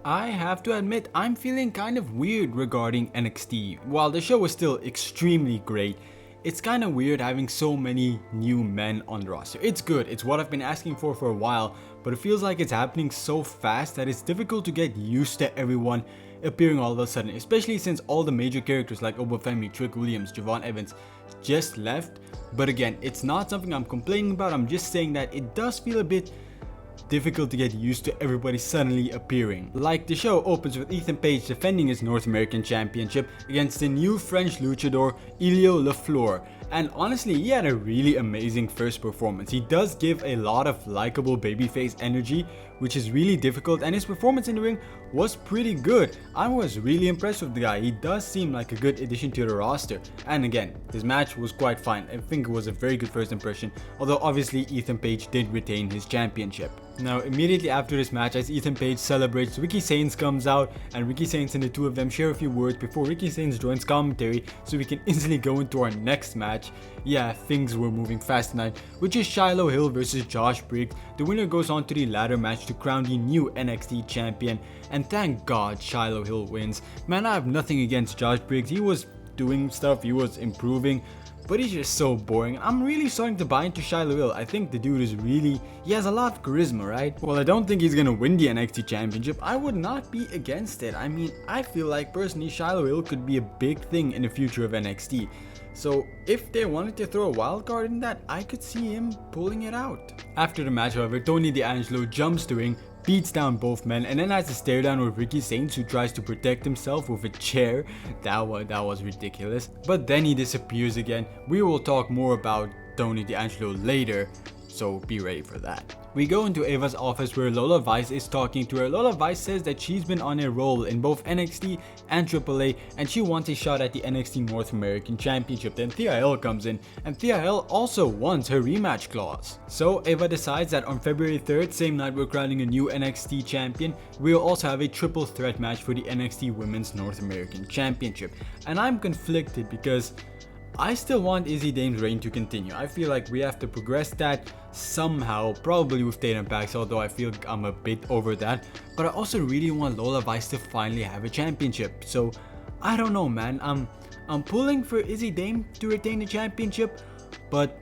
I have to admit, I'm feeling kind of weird regarding NXT. While the show was still extremely great, it's kind of weird having so many new men on the roster. It's good, it's what I've been asking for a while, but it feels like it's happening so fast that it's difficult to get used to everyone appearing all of a sudden, especially since all the major characters like Obafemi, Trick Williams, Javon Evans just left. But again, it's not something I'm complaining about, I'm just saying that it does feel a bit difficult to get used to everybody suddenly appearing. Like, the show opens with Ethan Page defending his North American Championship against the new French luchador Elio LeFleur, and honestly he had a really amazing first performance. He does give a lot of likable babyface energy, which is really difficult, and his performance in the ring was pretty good. I was really impressed with the guy. He does seem like a good addition to the roster, and again, his match was quite fine. I think it was a very good first impression, although obviously Ethan Page did retain his championship. Now, immediately after this match, as Ethan Page celebrates, Ricky Sainz comes out, and Ricky Sainz and the two of them share a few words before Ricky Sainz joins commentary, so we can instantly go into our next match. Yeah, things were moving fast tonight, which is Shiloh Hill versus Josh Briggs. The winner goes on to the ladder match to crown the new NXT champion, and thank God Shiloh Hill wins. Man, I have nothing against Josh Briggs. He was doing stuff, he was improving, but he's just so boring. I'm really starting to buy into Shiloh Hill. I think the dude is really, he has a lot of charisma, right? Well, I don't think he's gonna win the NXT championship. I would not be against it. I mean, I feel like personally Shiloh Hill could be a big thing in the future of NXT. So if they wanted to throw a wild card in that, I could see him pulling it out. After the match, however, Tony D'Angelo jumps the ring, beats down both men, and then has a stare down with Ricky Sainz, who tries to protect himself with a chair. That was ridiculous. But then he disappears again. We will talk more about Tony D'Angelo later, so be ready for that. We go into Ava's office where Lola Vice is talking to her. Lola Vice says that she's been on a roll in both NXT and AAA, and she wants a shot at the NXT North American Championship. Then Thea Hill comes in, and Thea Hill also wants her rematch clause. So Ava decides that on February 3rd, same night we're crowning a new NXT champion, we'll also have a triple threat match for the NXT Women's North American Championship. And I'm conflicted because I still want Izzy Dame's reign to continue. I feel like we have to progress that somehow, probably with Tatum Pax, although I feel I'm a bit over that. But I also really want Lola Vice to finally have a championship. So I don't know, man. I'm pulling for Izzy Dame to retain the championship, but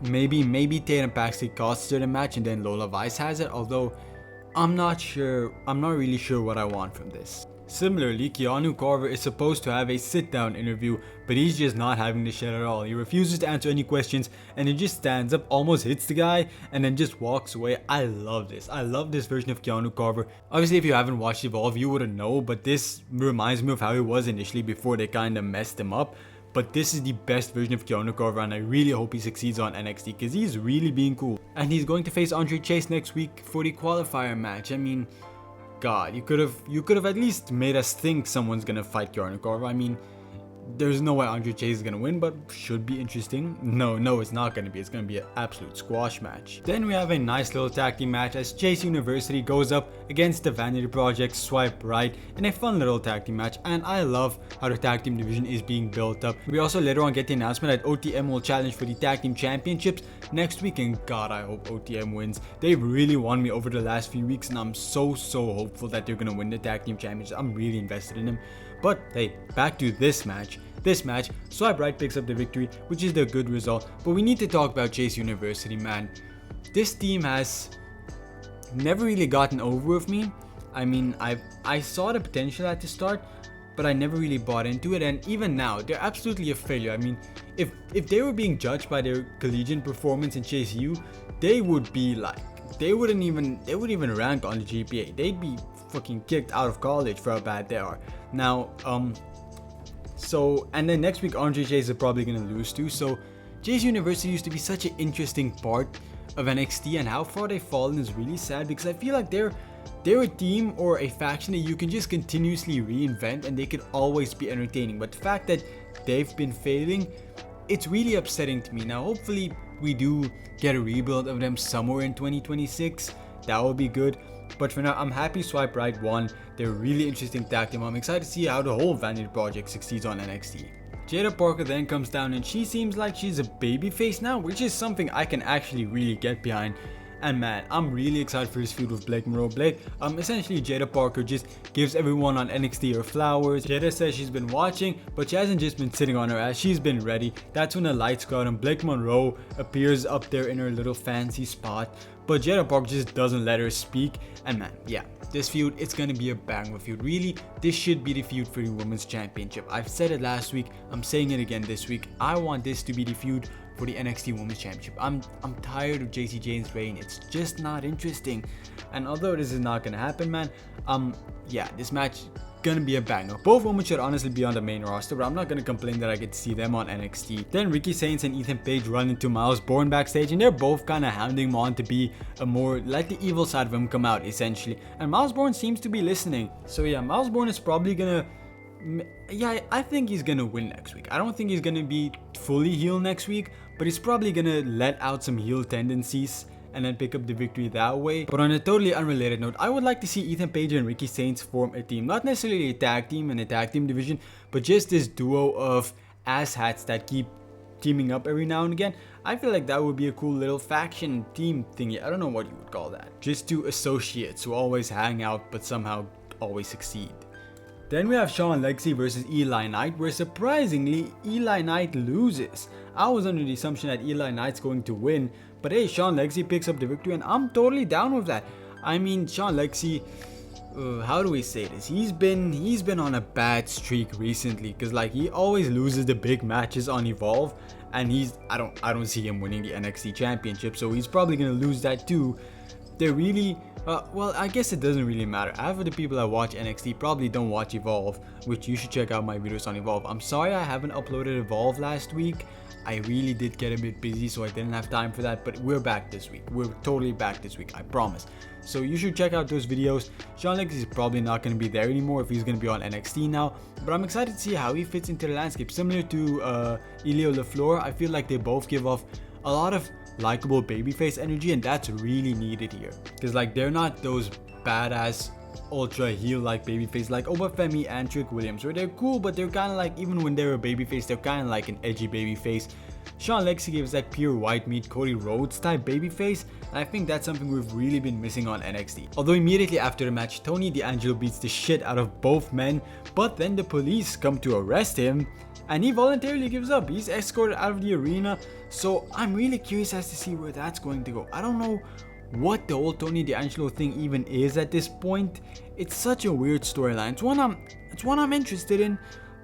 maybe Tatum Pax costs her the match and then Lola Vice has it. Although I'm not really sure what I want from this. Similarly, Keanu Carver is supposed to have a sit-down interview, but he's just not having the shit at all. He refuses to answer any questions, and he just stands up, almost hits the guy, and then just walks away. I love this. I love this version of Keanu Carver. Obviously, if you haven't watched Evolve, you wouldn't know, but this reminds me of how he was initially before they kind of messed him up. But this is the best version of Keanu Carver, and I really hope he succeeds on NXT because he's really being cool. And he's going to face Andre Chase next week for the qualifier match. I mean, God, you could have at least made us think someone's gonna fight Keanu Carver. I mean, there's no way Andre Chase is gonna win, but should be interesting. No, it's not gonna be. It's gonna be an absolute squash match. Then we have a nice little tag team match as Chase University goes up against the Vanity Project Swipe Right in a fun little tag team match, and I love how the tag team division is being built up. We also later on get the announcement that OTM will challenge for the tag team championships next week, and God, I hope OTM wins. They've really won me over the last few weeks, and I'm so hopeful that they're gonna win the tag team championships. I'm really invested in them. But hey, back to this match. This match, Swipe Right picks up the victory, which is the good result. But we need to talk about Chase University, man. This team has never really gotten over with me. I mean, I saw the potential at the start, but I never really bought into it. And even now, they're absolutely a failure. I mean, if they were being judged by their collegiate performance in Chase U, they would be like, they wouldn't even rank on the GPA. They'd be fucking kicked out of college for how bad they are. Now, and then next week Andre Chase is probably gonna lose too. So Chase University used to be such an interesting part of NXT, and how far they've fallen is really sad because I feel like they're a team or a faction that you can just continuously reinvent and they could always be entertaining. But the fact that they've been failing, it's really upsetting to me. Now hopefully we do get a rebuild of them somewhere in 2026. That would be good. But for now, I'm happy Swipe Right won. They're a really interesting tag team. I'm excited to see how the whole Vanity Project succeeds on NXT. Jada Parker then comes down and she seems like she's a babyface now, which is something I can actually really get behind. And man, I'm really excited for his feud with Blake Monroe. Essentially Jada Parker just gives everyone on NXT her flowers. Jada says she's been watching, but she hasn't just been sitting on her ass, she's been ready. That's when the lights go out and Blake Monroe appears up there in her little fancy spot. But Jada Parker just doesn't let her speak. And man, yeah, this feud, it's gonna be a banger feud. Really, this should be the feud for the Women's Championship. I've said it last week, I'm saying it again this week. I want this to be the feud for the NXT Women's Championship. I'm tired of JC Jane's reign. It's just not interesting. And although this is not gonna happen, man, yeah, this match gonna be a banger. Both women should honestly be on the main roster, but I'm not gonna complain that I get to see them on NXT. Then Ricky Sainz and Ethan Page run into Miles Bourne backstage, and they're both kind of hounding him on to be a more, let the evil side of him come out, essentially. And Miles Bourne seems to be listening. So yeah, Miles Bourne is probably gonna, yeah, I think he's gonna win next week. I don't think he's gonna be fully heel next week, but he's probably gonna let out some heel tendencies and then pick up the victory that way. But on a totally unrelated note, I would like to see Ethan Page and Ricky Sainz form a team. Not necessarily a tag team in a tag team division, but just this duo of asshats that keep teaming up every now and again. I feel like that would be a cool little faction team thingy. I don't know what you would call that. Just two associates who always hang out but somehow always succeed. Then we have Sean Lexie versus Eli Knight, where surprisingly Eli Knight loses. I was under the assumption that Eli Knight's going to win, but hey, Sean Lexie picks up the victory and I'm totally down with that. I mean, Sean Lexie, how do we say this? He's been on a bad streak recently, because like he always loses the big matches on Evolve, and I don't see him winning the NXT championship, so he's probably gonna lose that too. They're really well, I guess it doesn't really matter. Half of the people that watch NXT probably don't watch Evolve, which you should check out my videos on Evolve. I'm sorry I haven't uploaded Evolve last week. I really did get a bit busy, so I didn't have time for that, but we're back this week. We're totally back this week, I promise. So you should check out those videos. Sean Lexie is probably not going to be there anymore if he's going to be on NXT now, but I'm excited to see how he fits into the landscape. Similar to Elio LeFleur, I feel like they both give off a lot of likable babyface energy, and that's really needed here, because like they're not those badass ultra heel like babyface like Obafemi and Trick Williams, where they're cool, but they're kind of like, even when they're a babyface, they're kind of like an edgy babyface. Sean Lexie gives that pure white meat Cody Rhodes type babyface, and I think that's something we've really been missing on NXT. Although immediately after the match, Tony D'Angelo beats the shit out of both men, but then the police come to arrest him and he voluntarily gives up. He's escorted out of the arena, so I'm really curious as to see where that's going to go. I don't know what the whole Tony D'Angelo thing even is at this point. It's such a weird storyline. It's one I'm interested in,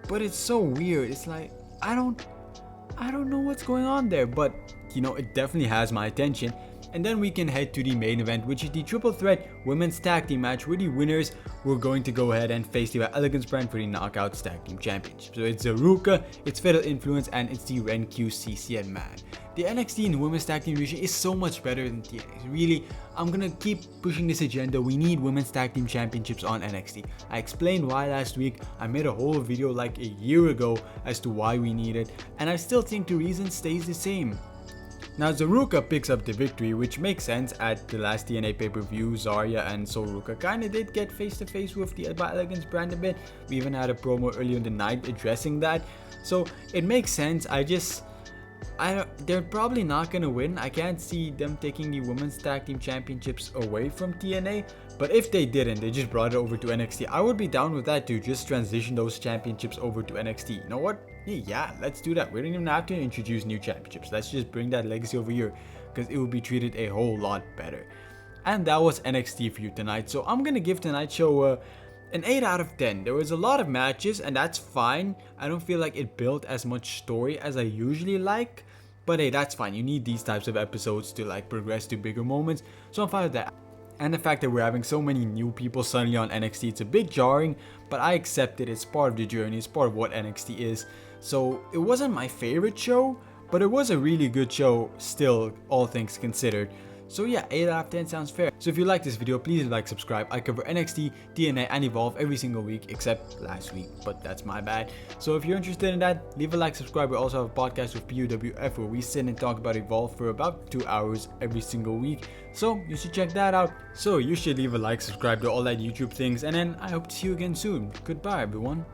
but it's so weird. It's like I don't know what's going on there, but you know, it definitely has my attention. And then we can head to the main event, which is the triple threat women's tag team match, where the winners were going to go ahead and face the Elegance brand for the Knockouts Tag Team Championship. So it's Zaruka, it's Fatal Influence, and it's the Ren QCC. And man, the NXT and women's tag team division is so much better than TNA. Really, I'm gonna keep pushing this agenda. We need women's tag team championships on NXT. I explained why last week. I made a whole video like a year ago as to why we need it, and I still think the reason stays the same. Now Zaruka picks up the victory, which makes sense. At the last TNA pay-per-view, Zarya and Zaruka kinda did get face-to-face with the Elegance brand a bit. We even had a promo earlier in the night addressing that, so it makes sense. They're probably not gonna win. I can't see them taking the women's tag team championships away from TNA, but if they didn't, they just brought it over to NXT, I would be down with that too. Just transition those championships over to NXT. You know what? Yeah, let's do that. We don't even have to introduce new championships. Let's just bring that legacy over here, because it will be treated a whole lot better. And that was NXT for you tonight. So I'm gonna give tonight's show an 8 out of 10. There was a lot of matches, and that's fine. I don't feel like it built as much story as I usually like, but hey, that's fine. You need these types of episodes to like progress to bigger moments, so I'm fine with that. And the fact that we're having so many new people suddenly on NXT, it's a bit jarring, but I accept it. It's part of the journey. It's part of what NXT is. So it wasn't my favorite show, but it was a really good show still, all things considered. So yeah, 8 out of 10 sounds fair. So if you like this video, please like, subscribe. I cover NXT, TNA, and Evolve every single week, except last week, but that's my bad. So if you're interested in that, leave a like, subscribe. We also have a podcast with PUWF where we sit and talk about Evolve for about 2 hours every single week. So you should check that out. So you should leave a like, subscribe to all that YouTube things, and then I hope to see you again soon. Goodbye, everyone.